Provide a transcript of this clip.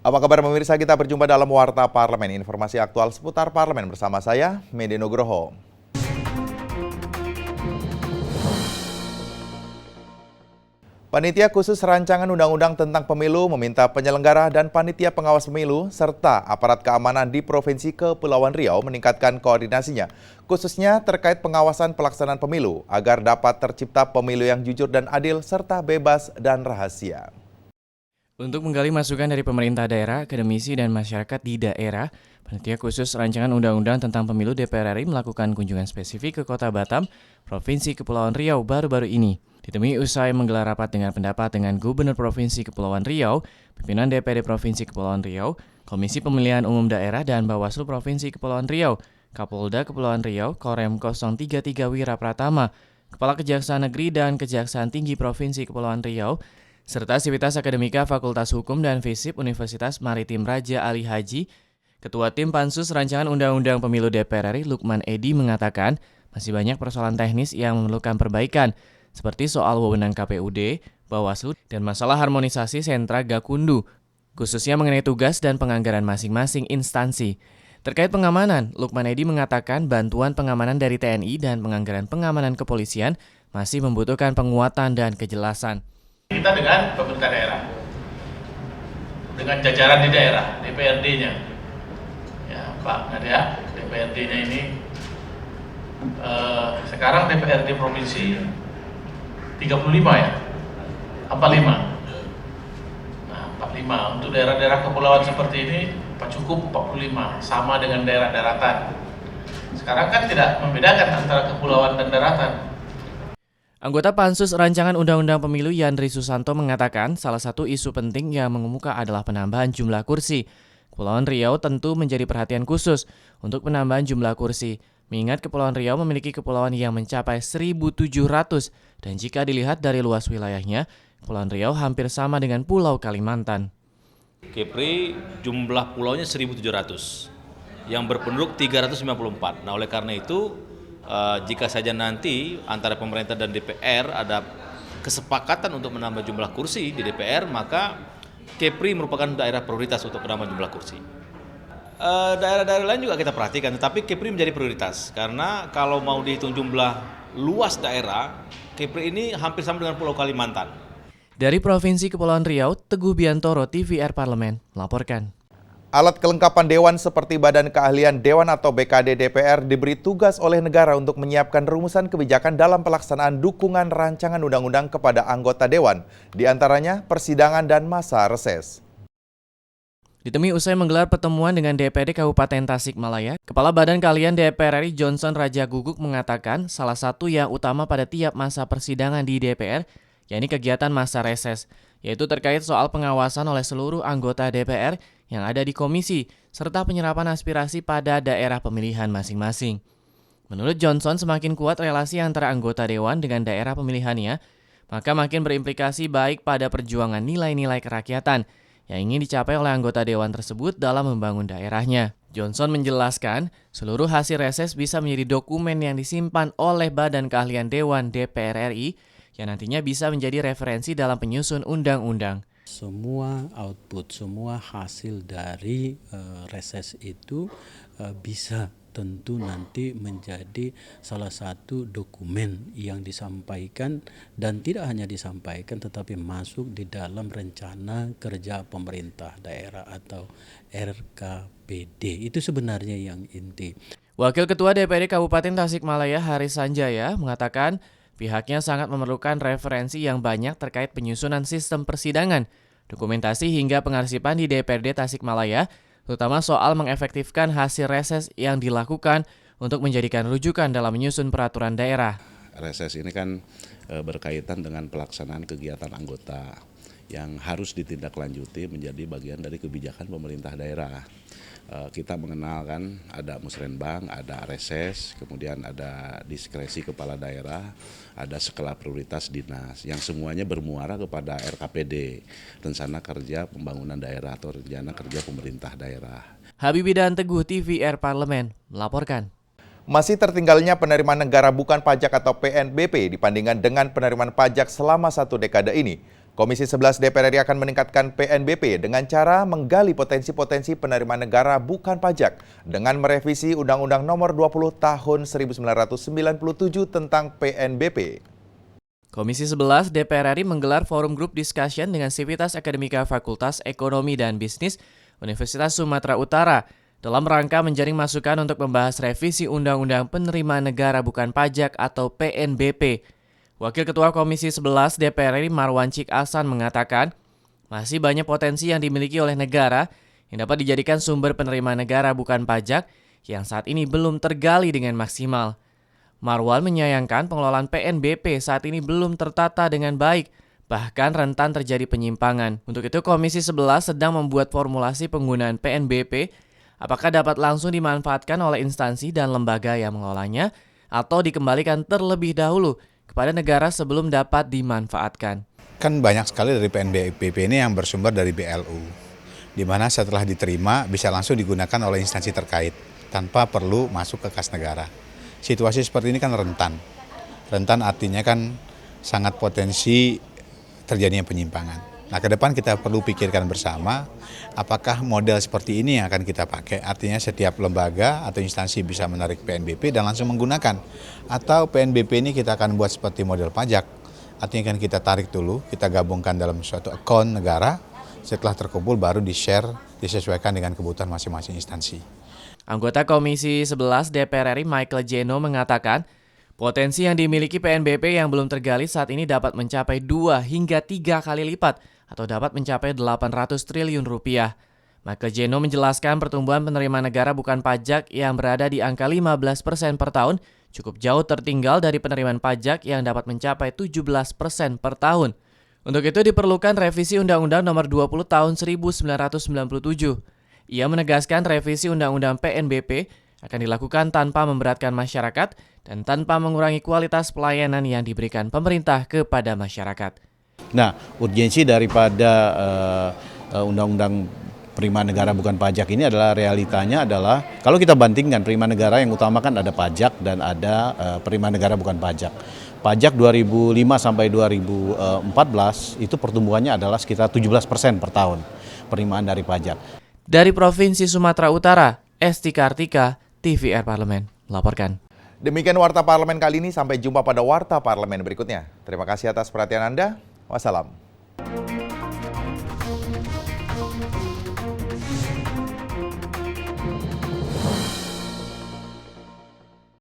Apa kabar pemirsa, kita berjumpa dalam Warta Parlemen, informasi aktual seputar parlemen bersama saya, Medi Nugroho. Panitia khusus rancangan undang-undang tentang pemilu meminta penyelenggara dan panitia pengawas pemilu serta aparat keamanan di Provinsi Kepulauan Riau meningkatkan koordinasinya, khususnya terkait pengawasan pelaksanaan pemilu agar dapat tercipta pemilu yang jujur dan adil serta bebas dan rahasia. Untuk menggali masukan dari pemerintah daerah, akademisi, dan masyarakat di daerah, Panitia Khusus Rancangan Undang-Undang tentang Pemilu DPR RI melakukan kunjungan spesifik ke Kota Batam, Provinsi Kepulauan Riau baru-baru ini. Ditemui usai menggelar rapat dengan pendapat dengan Gubernur Provinsi Kepulauan Riau, pimpinan DPD Provinsi Kepulauan Riau, Komisi Pemilihan Umum Daerah dan Bawaslu Provinsi Kepulauan Riau, Kapolda Kepulauan Riau, Korem 033 Wira Pratama, Kepala Kejaksaan Negeri dan Kejaksaan Tinggi Provinsi Kepulauan Riau, serta Sivitas Akademika Fakultas Hukum dan FISIP Universitas Maritim Raja Ali Haji. Ketua Tim Pansus Rancangan Undang-Undang Pemilu DPR RI Lukman Edi mengatakan masih banyak persoalan teknis yang memerlukan perbaikan, seperti soal wewenang KPUD, Bawaslu, dan masalah harmonisasi sentra Gakundu, khususnya mengenai tugas dan penganggaran masing-masing instansi. Terkait pengamanan, Lukman Edi mengatakan bantuan pengamanan dari TNI dan penganggaran pengamanan kepolisian masih membutuhkan penguatan dan kejelasan. Kita dengan pemerintah daerah, dengan jajaran di daerah, DPRD-nya, ya Pak Nadia, DPRD-nya ini sekarang DPRD provinsi 35 ya, 45. Nah 45 untuk daerah-daerah kepulauan seperti ini, Pak cukup 45, sama dengan daerah daratan. Sekarang kan tidak membedakan antara kepulauan dan daratan. Anggota Pansus Rancangan Undang-Undang Pemilu Yandri Susanto mengatakan salah satu isu penting yang mengemuka adalah penambahan jumlah kursi. Kepulauan Riau tentu menjadi perhatian khusus untuk penambahan jumlah kursi, mengingat Kepulauan Riau memiliki kepulauan yang mencapai 1.700 dan jika dilihat dari luas wilayahnya, Kepulauan Riau hampir sama dengan Pulau Kalimantan. Kepri jumlah pulaunya 1.700 yang berpenduduk 354. Nah oleh karena itu jika saja nanti antara pemerintah dan DPR ada kesepakatan untuk menambah jumlah kursi di DPR, maka Kepri merupakan daerah prioritas untuk menambah jumlah kursi. Daerah-daerah lain juga kita perhatikan, tetapi Kepri menjadi prioritas karena kalau mau dihitung jumlah luas daerah, Kepri ini hampir sama dengan Pulau Kalimantan. Dari Provinsi Kepulauan Riau, Teguh Biantoro, TVR Parlemen, melaporkan. Alat kelengkapan Dewan seperti Badan Keahlian Dewan atau BKD DPR diberi tugas oleh negara untuk menyiapkan rumusan kebijakan dalam pelaksanaan dukungan rancangan undang-undang kepada anggota Dewan, diantaranya persidangan dan masa reses. Ditemui usai menggelar pertemuan dengan DPD Kabupaten Tasikmalaya, Kepala Badan Keahlian DPR RI Johnson Raja Guguk mengatakan salah satu yang utama pada tiap masa persidangan di DPR, yakni kegiatan masa reses, yaitu terkait soal pengawasan oleh seluruh anggota DPR yang ada di komisi, serta penyerapan aspirasi pada daerah pemilihan masing-masing. Menurut Johnson, semakin kuat relasi antara anggota Dewan dengan daerah pemilihannya, maka makin berimplikasi baik pada perjuangan nilai-nilai kerakyatan yang ingin dicapai oleh anggota Dewan tersebut dalam membangun daerahnya. Johnson menjelaskan, seluruh hasil reses bisa menjadi dokumen yang disimpan oleh Badan Keahlian Dewan DPR RI yang nantinya bisa menjadi referensi dalam penyusun undang-undang. Semua output, semua hasil dari reses itu bisa tentu nanti menjadi salah satu dokumen yang disampaikan dan tidak hanya disampaikan tetapi masuk di dalam rencana kerja pemerintah daerah atau RKPD. Itu sebenarnya yang inti. Wakil Ketua DPD Kabupaten Tasikmalaya Haris Sanjaya mengatakan pihaknya sangat memerlukan referensi yang banyak terkait penyusunan sistem persidangan, dokumentasi hingga pengarsipan di DPRD Tasikmalaya, terutama soal mengefektifkan hasil reses yang dilakukan untuk menjadikan rujukan dalam menyusun peraturan daerah. Reses ini kan berkaitan dengan pelaksanaan kegiatan anggota yang harus ditindaklanjuti menjadi bagian dari kebijakan pemerintah daerah. Kita mengenal kan ada musrenbang, ada reses, kemudian ada diskresi kepala daerah, ada skala prioritas dinas yang semuanya bermuara kepada RKPD, rencana kerja pembangunan daerah atau rencana kerja pemerintah daerah. Habibie Teguh, TVR Parlemen, melaporkan. Masih tertinggalnya penerimaan negara bukan pajak atau PNBP dibandingkan dengan penerimaan pajak selama 1 dekade ini. Komisi 11 DPR RI akan meningkatkan PNBP dengan cara menggali potensi-potensi penerimaan negara bukan pajak dengan merevisi Undang-Undang Nomor 20 Tahun 1997 tentang PNBP. Komisi 11 DPR RI menggelar forum group discussion dengan Sivitas Akademika Fakultas Ekonomi dan Bisnis Universitas Sumatera Utara dalam rangka menjaring masukan untuk membahas revisi Undang-Undang Penerimaan Negara Bukan Pajak atau PNBP. Wakil Ketua Komisi 11 DPR RI Marwan Cik Ahsan mengatakan, masih banyak potensi yang dimiliki oleh negara yang dapat dijadikan sumber penerimaan negara bukan pajak yang saat ini belum tergali dengan maksimal. Marwan menyayangkan pengelolaan PNBP saat ini belum tertata dengan baik, bahkan rentan terjadi penyimpangan. Untuk itu Komisi 11 sedang membuat formulasi penggunaan PNBP, apakah dapat langsung dimanfaatkan oleh instansi dan lembaga yang mengelolanya, atau dikembalikan terlebih dahulu kepada negara sebelum dapat dimanfaatkan. Kan banyak sekali dari PNBP ini yang bersumber dari BLU, di mana setelah diterima bisa langsung digunakan oleh instansi terkait, tanpa perlu masuk ke kas negara. Situasi seperti ini kan rentan. Rentan artinya kan sangat potensi terjadinya penyimpangan. Nah, ke depan kita perlu pikirkan bersama apakah model seperti ini yang akan kita pakai. Artinya setiap lembaga atau instansi bisa menarik PNBP dan langsung menggunakan. Atau PNBP ini kita akan buat seperti model pajak. Artinya kan kita tarik dulu, kita gabungkan dalam suatu akun negara. Setelah terkumpul baru di-share, disesuaikan dengan kebutuhan masing-masing instansi. Anggota Komisi 11 DPR RI Michael Jeno mengatakan, potensi yang dimiliki PNBP yang belum tergali saat ini dapat mencapai 2 hingga 3 kali lipat atau dapat mencapai 800 triliun rupiah. Michael Jeno menjelaskan pertumbuhan penerimaan negara bukan pajak yang berada di angka 15% per tahun cukup jauh tertinggal dari penerimaan pajak yang dapat mencapai 17% per tahun. Untuk itu diperlukan revisi Undang-Undang Nomor 20 Tahun 1997. Ia menegaskan revisi Undang-Undang PNBP akan dilakukan tanpa memberatkan masyarakat dan tanpa mengurangi kualitas pelayanan yang diberikan pemerintah kepada masyarakat. Nah, urgensi daripada Undang-Undang Penerimaan Negara Bukan Pajak ini adalah realitanya adalah kalau kita bandingkan penerimaan negara yang utama kan ada pajak dan ada penerimaan negara bukan pajak. Pajak 2005 sampai 2014 itu pertumbuhannya adalah sekitar 17% per tahun penerimaan dari pajak. Dari Provinsi Sumatera Utara, Esti Kartika, TVR Parlemen, melaporkan. Demikian Warta Parlemen kali ini, sampai jumpa pada Warta Parlemen berikutnya. Terima kasih atas perhatian Anda. Wassalam.